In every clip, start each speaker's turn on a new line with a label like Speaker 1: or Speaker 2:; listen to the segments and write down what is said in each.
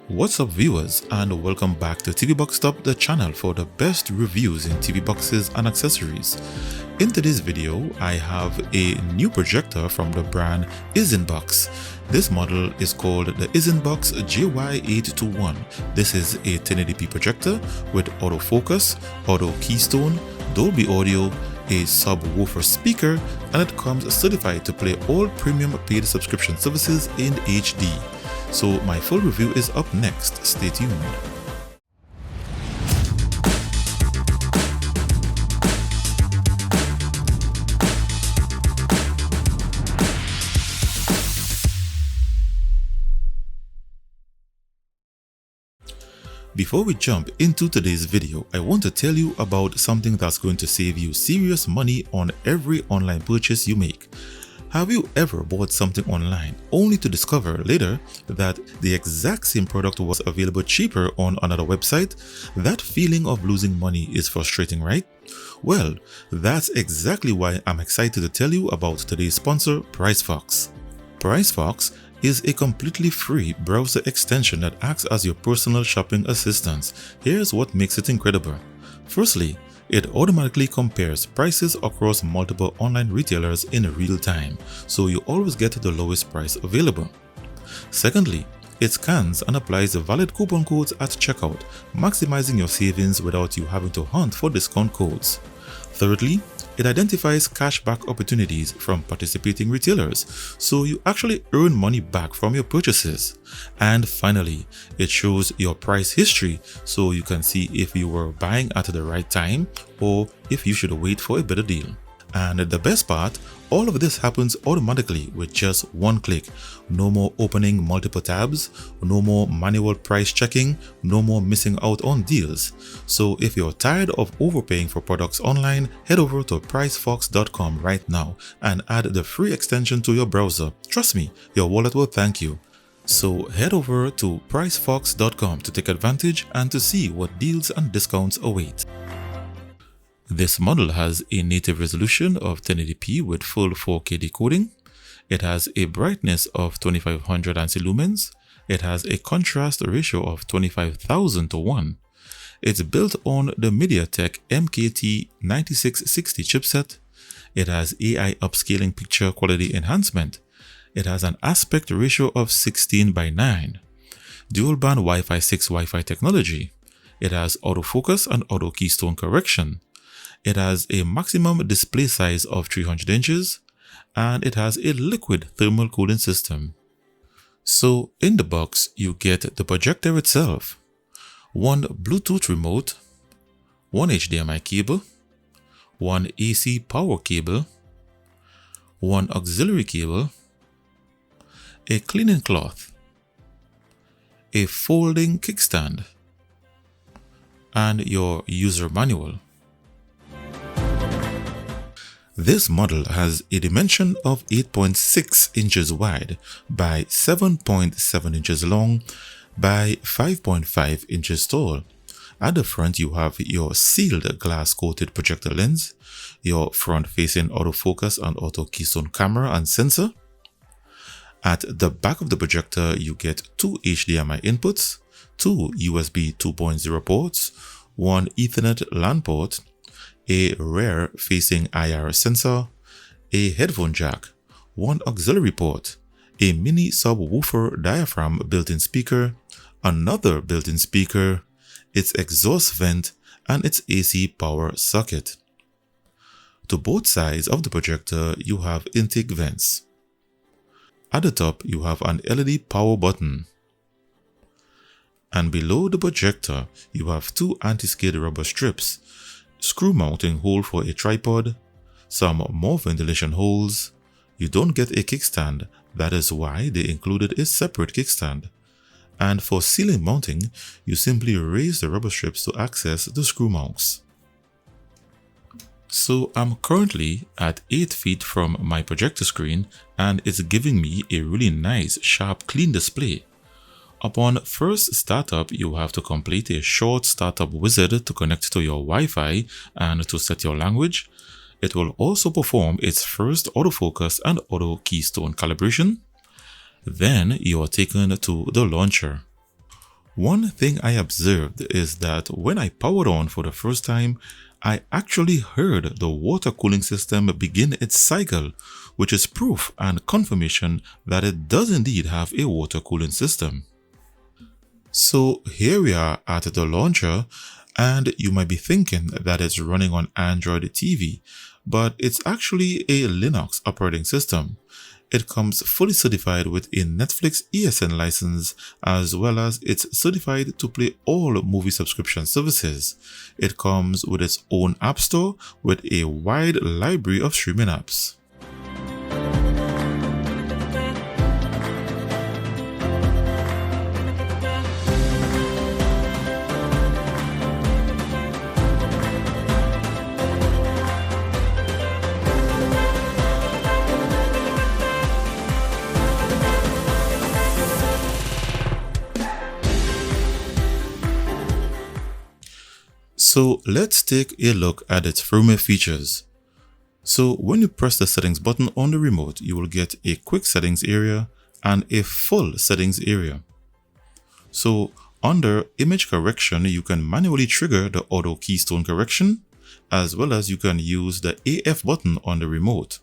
Speaker 1: What's up viewers, and welcome back to TV Box Top, the channel for the best reviews in TV boxes and accessories. In today's video, I have a new projector from the brand iSinBox. This model is called the iSinBox JY821. This is a 1080p projector with autofocus, auto keystone, Dolby audio, a subwoofer speaker, and it comes certified to play all premium paid subscription services in HD. So my full review is up next, stay tuned. Before we jump into today's video, I want to tell you about something that's going to save you serious money on every online purchase you make. Have you ever bought something online only to discover later that the exact same product was available cheaper on another website? That feeling of losing money is frustrating, right? Well, that's exactly why I'm excited to tell you about today's sponsor, PriceFox. PriceFox is a completely free browser extension that acts as your personal shopping assistant. Here's what makes it incredible. Firstly, it automatically compares prices across multiple online retailers in real time, so you always get the lowest price available. Secondly, it scans and applies the valid coupon codes at checkout, maximizing your savings without you having to hunt for discount codes. Thirdly, it identifies cashback opportunities from participating retailers, so you actually earn money back from your purchases. And finally, it shows your price history, so you can see if you were buying at the right time or if you should wait for a better deal. And the best part, all of this happens automatically with just one click. No more opening multiple tabs, no more manual price checking, no more missing out on deals. So if you're tired of overpaying for products online, head over to pricefox.com right now and add the free extension to your browser. Trust me, your wallet will thank you. So head over to pricefox.com to take advantage and to see what deals and discounts await. This model has a native resolution of 1080p with full 4K decoding. It has a brightness of 2500 ANSI lumens. It has a contrast ratio of 25,000 to 1. It's built on the MediaTek MKT9660 chipset. It has AI upscaling picture quality enhancement. It has an aspect ratio of 16:9. Dual band Wi-Fi 6 Wi-Fi technology. It has autofocus and auto keystone correction. It has a maximum display size of 300 inches and it has a liquid thermal cooling system. So in the box you get the projector itself, one Bluetooth remote, one HDMI cable, one AC power cable, one auxiliary cable, a cleaning cloth, a folding kickstand, and your user manual. This model has a dimension of 8.6 inches wide by 7.7 inches long by 5.5 inches tall. At the front you have your sealed glass coated projector lens, your front facing autofocus and auto keystone camera and sensor. At the back of the projector you get two HDMI inputs, two USB 2.0 ports, one Ethernet LAN port, a rear facing IR sensor, a headphone jack, one auxiliary port, a mini subwoofer diaphragm built-in speaker, another built-in speaker, its exhaust vent, and its AC power socket. To both sides of the projector you have intake vents. At the top you have an LED power button. And below the projector you have two anti-skid rubber strips, screw mounting hole for a tripod, some more ventilation holes. You don't get a kickstand, that is why they included a separate kickstand. And for ceiling mounting, you simply raise the rubber strips to access the screw mounts. So I'm currently at 8 feet from my projector screen and it's giving me a really nice, sharp, clean display. Upon first startup, you have to complete a short startup wizard to connect to your Wi-Fi and to set your language. It will also perform its first autofocus and auto keystone calibration. Then you are taken to the launcher. One thing I observed is that when I powered on for the first time, I actually heard the water cooling system begin its cycle, which is proof and confirmation that it does indeed have a water cooling system. So here we are at the launcher, and you might be thinking that it's running on Android TV, but it's actually a Linux operating system. It comes fully certified with a Netflix ESN license, as well as it's certified to play all movie subscription services. It comes with its own app store with a wide library of streaming apps. So let's take a look at its firmware features. So when you press the settings button on the remote, you will get a quick settings area and a full settings area. So under image correction, you can manually trigger the auto keystone correction, as well as you can use the AF button on the remote.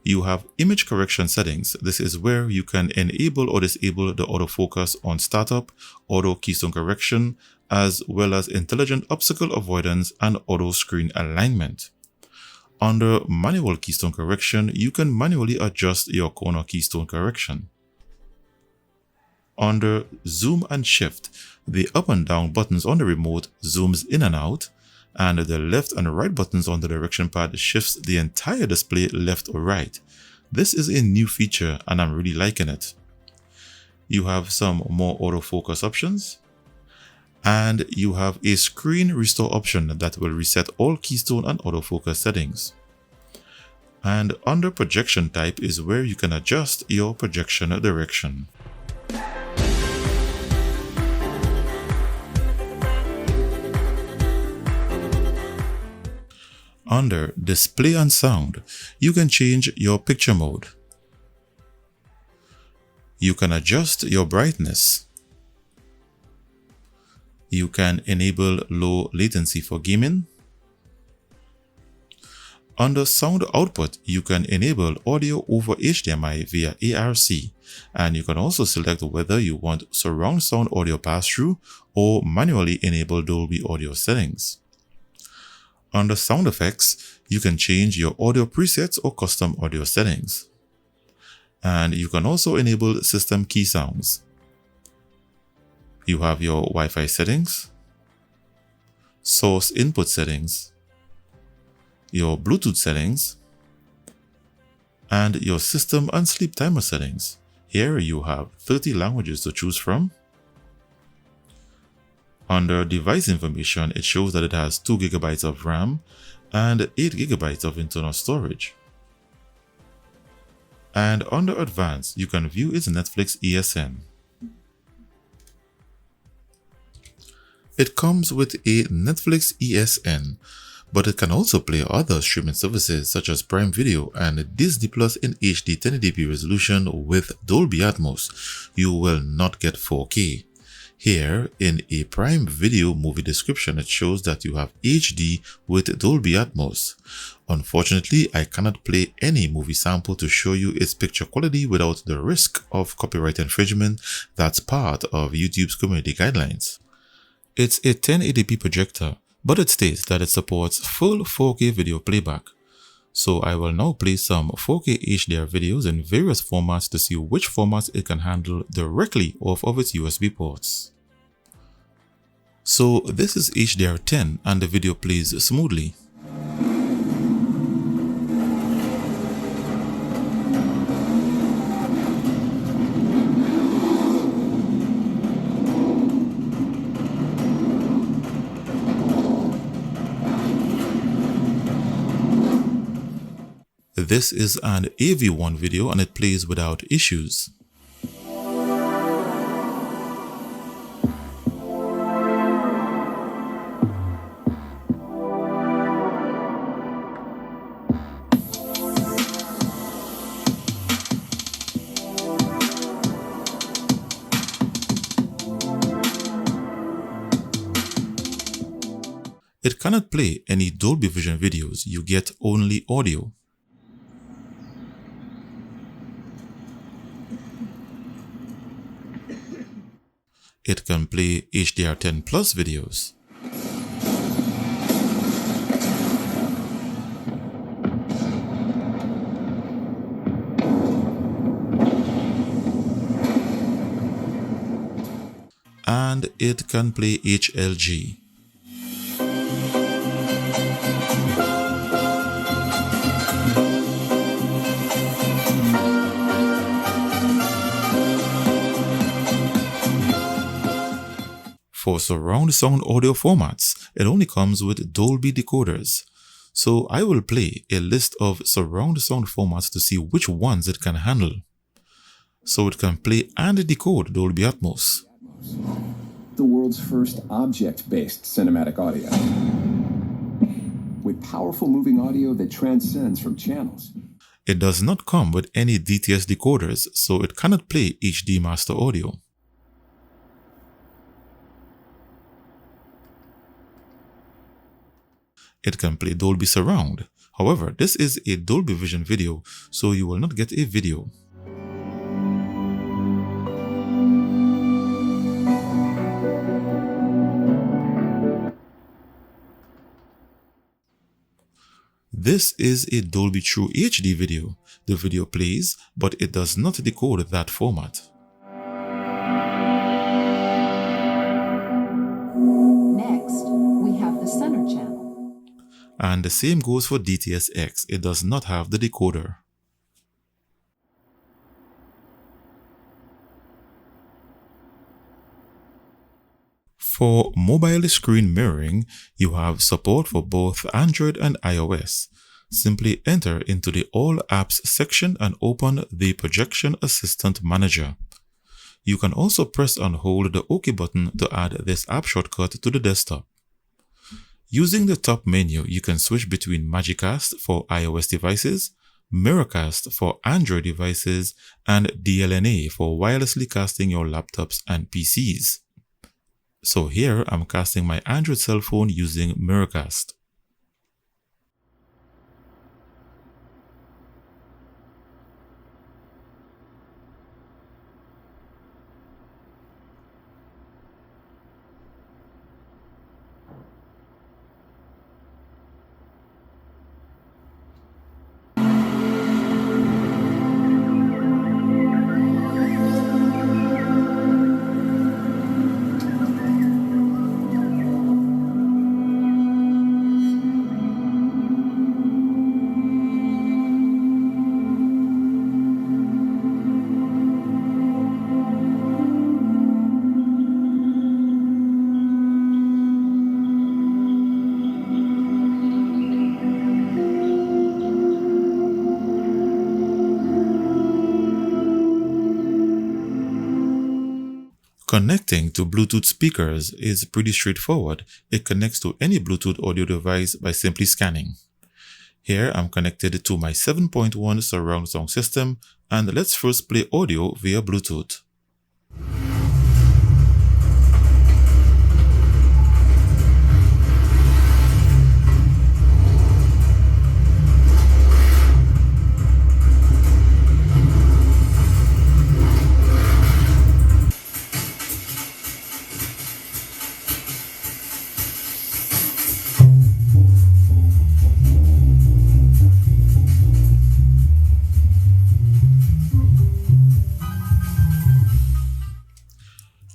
Speaker 1: You have image correction settings. This is where you can enable or disable the autofocus on startup, auto keystone correction, as well as intelligent obstacle avoidance and auto screen alignment. Under manual keystone correction, you can manually adjust your corner keystone correction. Under zoom and shift, the up and down buttons on the remote zooms in and out, and the left and right buttons on the direction pad shifts the entire display left or right. This is a new feature and I'm really liking it. You have some more autofocus options, and you have a screen restore option that will reset all keystone and autofocus settings. And under projection type is where you can adjust your projection direction. Under display and sound, you can change your picture mode. You can adjust your brightness. You can enable low latency for gaming. Under sound output, you can enable audio over HDMI via ARC, and you can also select whether you want surround sound audio pass-through or manually enable Dolby audio settings. Under sound effects, you can change your audio presets or custom audio settings. And you can also enable system key sounds. You have your Wi-Fi settings, source input settings, your Bluetooth settings, and your system and sleep timer settings. Here you have 30 languages to choose from. Under device information, it shows that it has 2 GB of RAM and 8 GB of internal storage. And under advanced, you can view its Netflix ESN. It comes with a Netflix ESN, but it can also play other streaming services such as Prime Video and Disney Plus in HD 1080p resolution with Dolby Atmos. You will not get 4K. Here, in a Prime Video movie description, it shows that you have HD with Dolby Atmos. Unfortunately, I cannot play any movie sample to show you its picture quality without the risk of copyright infringement that's part of YouTube's community guidelines. It's a 1080p projector, but it states that it supports full 4K video playback. So I will now play some 4K HDR videos in various formats to see which formats it can handle directly off of its USB ports. So this is HDR10 and the video plays smoothly. This is an AV1 video and it plays without issues. It cannot play any Dolby Vision videos, you get only audio. It can play HDR10 Plus videos. And it can play HLG. For surround sound audio formats, it only comes with Dolby decoders. So I will play a list of surround sound formats to see which ones it can handle. So it can play and decode Dolby Atmos.
Speaker 2: The world's first object-based cinematic audio. With powerful moving audio that transcends from channels.
Speaker 1: It does not come with any DTS decoders, so it cannot play HD master audio. It can play Dolby Surround. However, this is a Dolby Vision video, so you will not get a video. This is a Dolby True HD video. The video plays, but it does not decode that format.
Speaker 3: Next, we have the center channel.
Speaker 1: And the same goes for DTS-X. It does not have the decoder. For mobile screen mirroring, you have support for both Android and iOS. Simply enter into the All Apps section and open the Projection Assistant Manager. You can also press and hold the OK button to add this app shortcut to the desktop. Using the top menu, you can switch between Magicast for iOS devices, Mirrorcast for Android devices, and DLNA for wirelessly casting your laptops and PCs. So here I'm casting my Android cell phone using Mirrorcast. Connecting to Bluetooth speakers is pretty straightforward. It connects to any Bluetooth audio device by simply scanning. Here I'm connected to my 7.1 surround sound system, and let's first play audio via Bluetooth.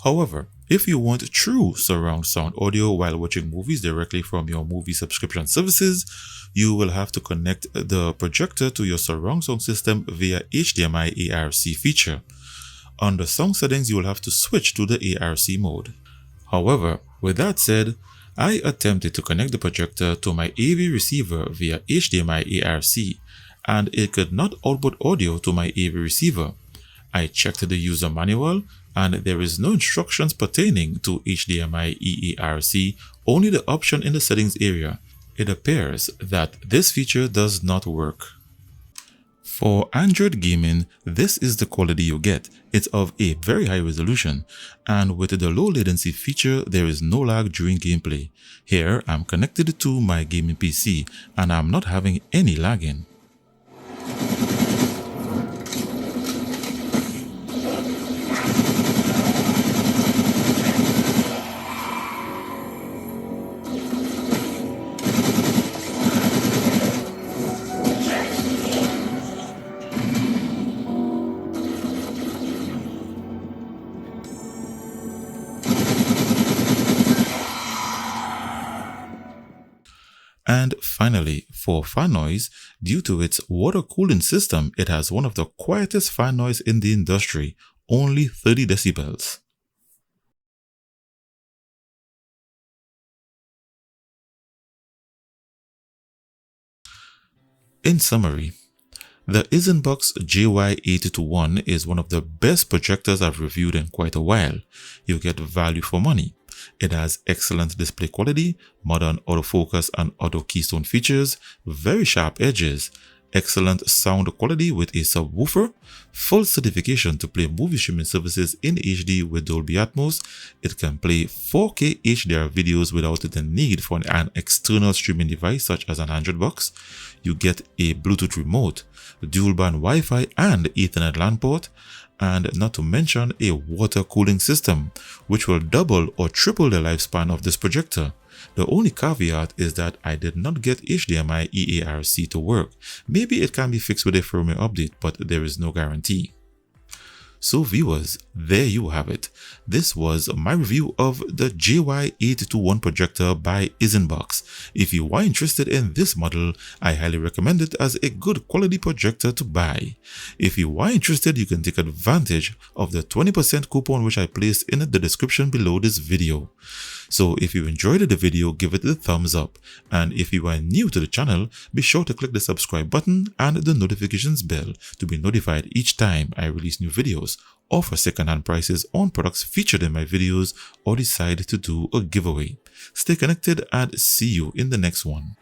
Speaker 1: However, if you want true surround sound audio while watching movies directly from your movie subscription services, you will have to connect the projector to your surround sound system via HDMI ARC feature. Under sound settings, you will have to switch to the ARC mode. However, with that said, I attempted to connect the projector to my AV receiver via HDMI ARC, and it could not output audio to my AV receiver. I checked the user manual, and there is no instructions pertaining to HDMI EARC, only the option in the settings area. It appears that this feature does not work. For Android gaming, this is the quality you get. It's of a very high resolution, and with the low latency feature, there is no lag during gameplay. Here, I'm connected to my gaming PC, and I'm not having any lagging. And finally, for fan noise, due to its water cooling system, it has one of the quietest fan noise in the industry, only 30 decibels. In summary, the iSinBox JY821 is one of the best projectors I've reviewed in quite a while. You get value for money. It has excellent display quality, modern autofocus and auto keystone features, very sharp edges, excellent sound quality with a subwoofer, full certification to play movie streaming services in HD with Dolby Atmos. It can play 4K HDR videos without the need for an external streaming device such as an Android box. You get a Bluetooth remote, dual band Wi-Fi and Ethernet LAN port, and not to mention a water cooling system, which will double or triple the lifespan of this projector. The only caveat is that I did not get HDMI ARC to work. Maybe it can be fixed with a firmware update, but there is no guarantee. So viewers, there you have it. This was my review of the JY821 projector by iSinBox. If you are interested in this model, I highly recommend it as a good quality projector to buy. If you are interested, you can take advantage of the 20% coupon which I placed in the description below this video. So if you enjoyed the video, give it a thumbs up, and if you are new to the channel, be sure to click the subscribe button and the notifications bell to be notified each time I release new videos, offer second-hand prices on products featured in my videos, or decide to do a giveaway. Stay connected and see you in the next one.